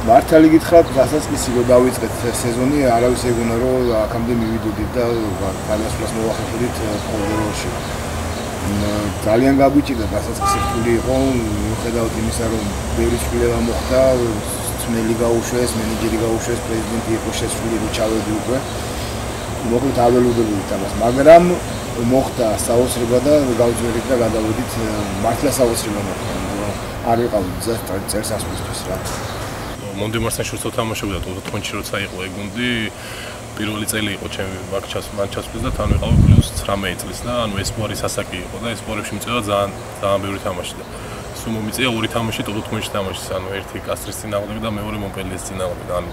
მართალი გითხრათ, დასაწყისი რო დავიწყეთ სეზონი, არავის ეგონა რომ აქამდე მივიდოდით და განასვლას მოვახერხებდით ფორდეროში. ძალიან გაგვიჭირდა დასაწყისი რთული იყო, მიუხედავად იმისა, რომ ბევრი ცვლილება მოხდა, ძმელი გაუშვეს, მენეჯერი გაუშვეს, პრეზიდენტი იყო შესული, რომ ჩავედი უკვე. მოკლედ არ ველოდებოდით ამას, მაგრამ მოხდა საოცრება და გავძვერით და გადავედით მართლა საოცრება მოხდა. არ ვიყავით წელს ასპასთვის რა. მონდემარსთან შორს თამაშობდა 94-ში როცა იყო ეგ გუნდი პირველი წელი იყო ჩემი მან ჩასვლის და თან ვიყავი +19 წლის და ანუ ესპუარის ასაკი იყო და ესპუარებში მიწევა ძალიან ბევრი თამაშია. სულ მომიწია ორი თამაში 94-ში თამაშის, ანუ ერთი კასტრის წინააღმდეგ და მეორე მონპელიეს წინააღმდეგ. ანუ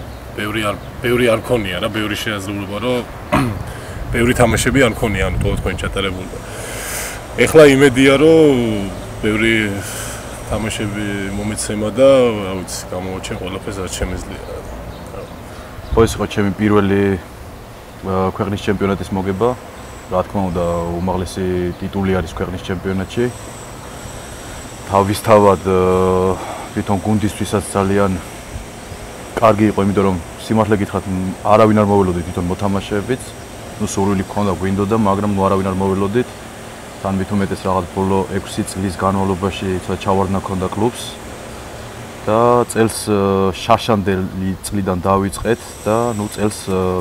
ბევრი არ ქონია რა, ბევრი შეაძლებლობა რომ ბევრი თამაშები არ ქონია ანუ 94-ში ჩატარებული. ეხლა იმედია რომ ბევრი თამაშები მომეცემა და რა ვიცი, გამოვაჩენ ყველაფერს რაც შემეძლია. ეს იყო ჩემი პირველი ქვეყნის ჩემპიონატის მოგება. რა თქმა უნდა, უმაღლესი ტიტული არის ქვეყნის ჩემპიონატში. თავისთავად თვითონ გუნდისთვისაც ძალიან კარგი იყო, იმიტომ რომ სიმართლე გითხრათ, არავინ არ მოველოდით თვითონ მოთამაშეებიც. ნუ სურვილი გქონდა, გვინდოდა, მაგრამ არავინ არ მოველოდით. თან მით უმეტეს რაღაც ბოლო 6 წლის განმავლობაში ცოტა ჩავარდნა ქონდა კლუბს და წელს შარშანდელი წლიდან დავიწყეთ და ნუ წელს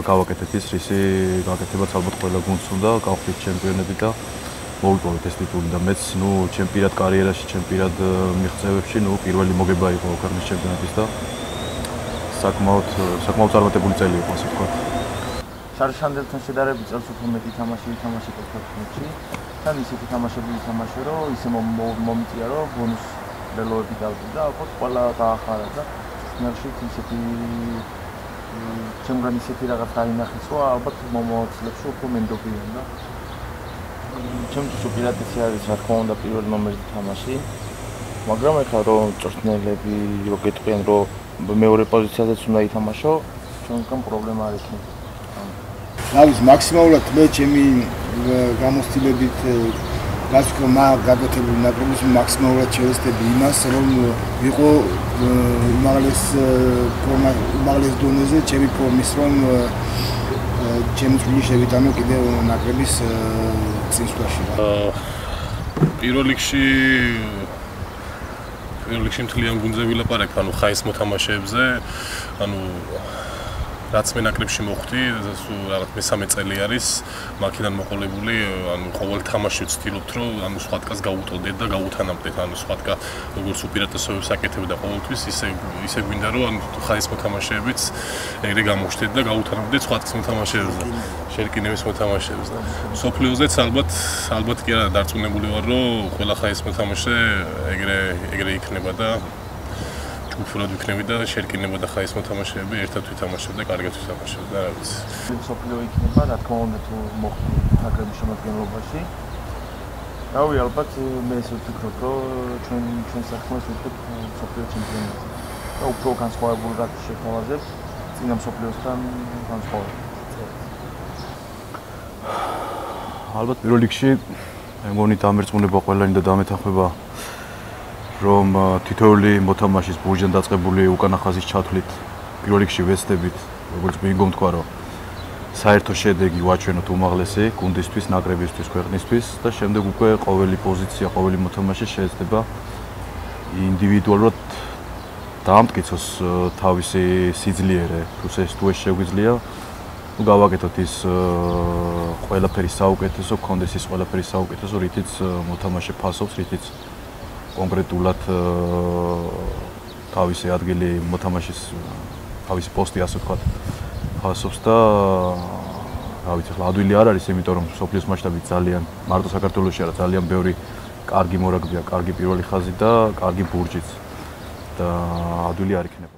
გავაკეთეთ ის რისი გაკეთებაც ალბათ ყველა გუნდს უნდა გავხდით ჩემპიონები და მოვიპოვეთ ეს ტიტული და მეც ნუ ჩემ პირად კარიერაში, ჩემ პირად მიღწევებში ნუ პირველი მოგება იყო ქვეყნის ჩემპიონატის და საკმაოდ წარმატებული წელი იყო ასე ვთქვათ. შარშანდელთან შედარებით წელს უფრო მეტი თამაში ვითამაშე ქვეყნებში. თან ისეთი თამაშები ვითამაშე, რომ ისე მომიწია, რომ ბონუს ველოები დავდი და ალბათ ყველა დაახარა და ფინალში ისეთი ჩემგან ისეთი რაღაც დაინახეს, რომ ალბათ მომავალ წლებში უფრო მენდობიან და ჩემთვის უპირატესი არის რა თქმა უნდა პირველ ნომერზე თამაში, მაგრამ ეხლა რომ ჭორნელები რო გეტყვიან, რომ მეორე პოზიციაზეც უნდა ითამაშო, ჩვენგან პრობლემა არ იქნება. არის მაქსიმალურად მე ჩემი გამოცდილებით გასკომა გადათებული ნაკრების მაქსიმალურად შევეცდები იმას რომ ვიყო უმაღლეს დონეზე ჩემი ფორმის რომ ჩემი წვლილი შევიტანო კიდევ ნაკრების წინსვლაში რა. პირველ რიგში მთლიან გუნდზე ვილაპარაკ, ანუ ხაის მოთამაშეებზე, ანუ რაც მე ნაკრებში მოხვდი, რაღაც მესამე წელი არის, მაქედან მოყოლებული, ანუ ყოველ თამაში ვცდილობთ, რომ ანუ სხვადასხვა გავუტოდეთ და გავუთანამდეთ, ანუ სხვადასხვა როგორც უპირატესობებს აკეთებდა ყოველთვის, ისე გვინდა რომ ანუ ხაის მოთამაშეებიც ეგრე გამოჩნდეთ და გავუთანამდეთ სხვადასხვა მოთამაშეებზე, შერკინების მოთამაშეებს და სოფლიოზეც ალბათ კი არა დარწმუნებული ვარ, რომ ყველა ხაის მოთამაშე ეგრე იქნება და უფრო ვიქნები და შერკინება და ხაის მოთამაშეები ერთად ვითამაშებ და კარგად ვითამაშებ და რა ვიცი. სოფლიო იქნება, რა თქმა უნდა თუ მოხდა ნაკრების შემადგენლობაში. რავი, ალბათ მე ესე ვფიქრობ, რომ ჩვენ საქმეს ვუწევთ სოფლიო ჩემპიონატზე. და უფრო განსხვავებულად შევთავაზებთ წინა სოფლიოსთან განსხვავებით. ალბათ პირველ რიგში მე მგონი დამერწმუნება ყველანი და დამეთანხმება რომ თითოეული მოთამაშის ბურჯიდან დაწყებული უკანა ხაზის ჩათვლით პირველ რიგში ვეცდებით, როგორც მინგომ თქვა, რომ საერთო შედეგი ვაჩვენოთ უმაღლესი გუნდისთვის, ნაკრებისთვის, ქვეყნისთვის და შემდეგ უკვე ყოველი პოზიცია, ყოველი მოთამაშე შეეცდება ინდივიდუალურად დაამტკიცოს თავისი სიძლიერე, თუ ეს შეგვიძლია, ნუ გავაკეთოთ ის ყველაფერი საუკეთესო, გქონდეს ის ყველაფერი საუკეთესო, რითიც მოთამაშე ფასობს, რითიც კონკრეტულად თავისი ადგილი მოთამაშის თავისი პოსტი ასე ვთქვათ ფასობს და რა ვიცი, ახლა ადვილი არ არის, იმიტომ რომ სოფლიოს მასშტაბით ძალიან მარტო საქართველოში არა, ძალიან ბევრი კარგი მორაგბია, კარგი პირველი ხაზი და კარგი ბურჯიც. და ადვილი არ იქნება.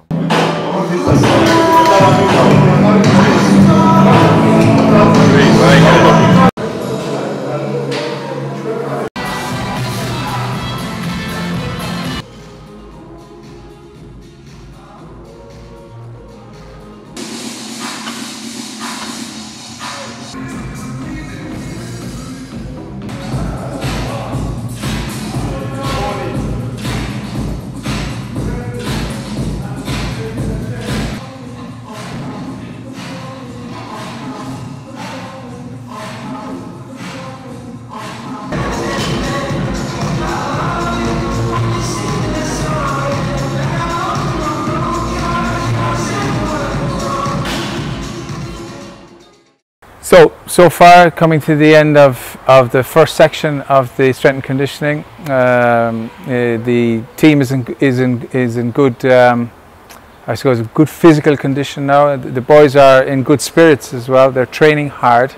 So far, coming to the end of the first section of the strength and conditioning, the team is in good, I suppose, good physical condition now. The boys are in good spirits as well. They're training hard,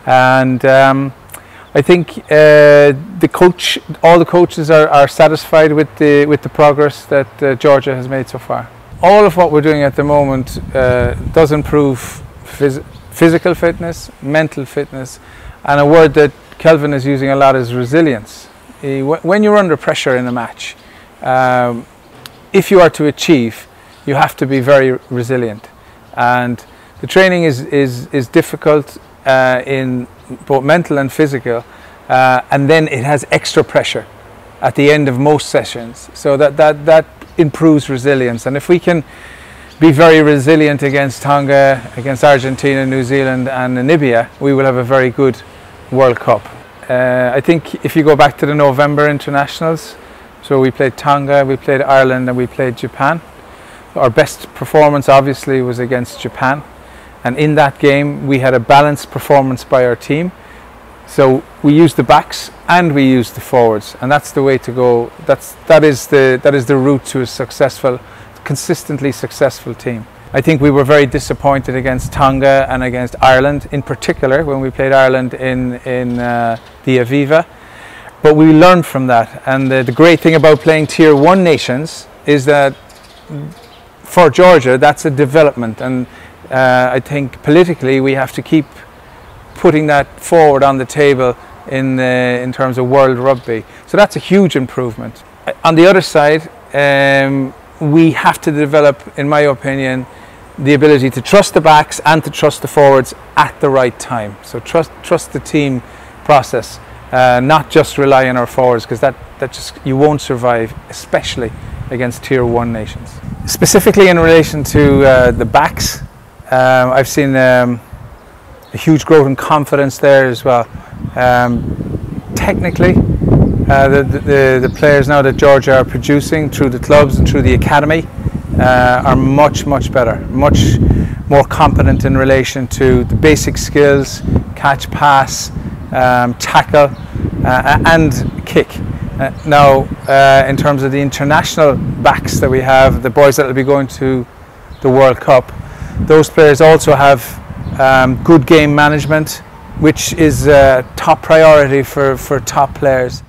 and I think all the coaches are satisfied with the progress that Georgia has made so far. All of what we're doing at the moment does improve physical fitness, mental fitness, and a word that Kelvin is using a lot is resilience. When you're under pressure in a match, if you are to achieve, you have to be very resilient. And the training is difficult in both mental and physical, and then it has extra pressure at the end of most sessions. So that improves resilience. And if we can be very resilient against Tonga, against Argentina, New Zealand and Namibia, we will have a very good World Cup. I think if you go back to the November internationals, so we played Tonga, we played Ireland and we played Japan. Our best performance obviously was against Japan, and in that game we had a balanced performance by our team. So we used the backs and we used the forwards, and that's the way to go. That is the route to a consistently successful team. I think we were very disappointed against Tonga and against Ireland in particular when we played Ireland in the Aviva, but we learned from that. And the great thing about playing Tier 1 nations is that for Georgia that's a development, and I think politically we have to keep putting that forward on the table in terms of world rugby. So that's a huge improvement. On the other side, we have to develop, in my opinion, the ability to trust the backs and to trust the forwards at the right time. So trust the team process, not just rely on our forwards, because that just, you won't survive, especially against Tier 1 nations. Specifically in relation to the backs, I've seen a huge growth in confidence there as well. Technically, the players now that Georgia are producing through the clubs and through the academy are much better, much more competent in relation to the basic skills: catch, pass, tackle and kick. Now in terms of the international backs that we have, the boys that will be going to the World Cup, those players also have good game management, which is top priority for top players.